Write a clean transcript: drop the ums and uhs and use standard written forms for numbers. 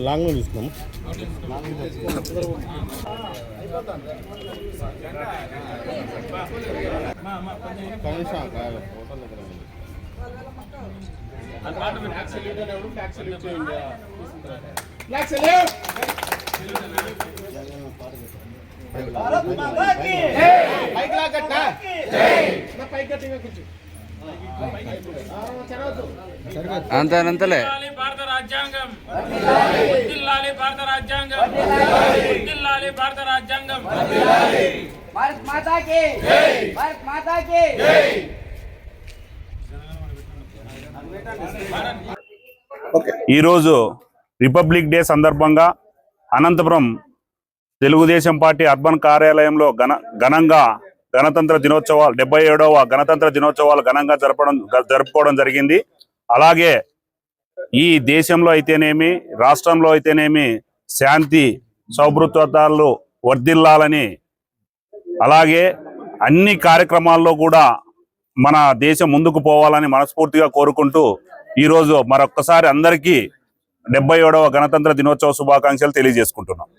Long తీసుకున్నాము. అంతేనంతలే భారత రాజ్యాంగం భారత రాజ్యాంగం భారత రాజ్యాంగం భారత్ మాతా కి భారత్ మాతా కి ఈరోజు రిపబ్లిక్ డే సందర్భంగా అనంతపురం తెలుగుదేశం పార్టీ అర్బన్ కార్యాలయంలో ఘనంగా గణతంత్ర దినోత్సవాలు 77వ గణతంత్ర దినోత్సవాలు ఘనంగా జరుపుకోవడం జరిగింది. అలాగే ఈ దేశంలో అయితేనేమి రాష్ట్రంలో అయితేనేమి శాంతి సౌభృత్వాలు వర్ధిల్లాలని, అలాగే అన్ని కార్యక్రమాల్లో కూడా మన దేశం ముందుకు పోవాలని మనస్ఫూర్తిగా కోరుకుంటూ ఈరోజు మరొక్కసారి అందరికీ 77వ గణతంత్ర దినోత్సవ శుభాకాంక్షలు తెలియజేసుకుంటున్నాం.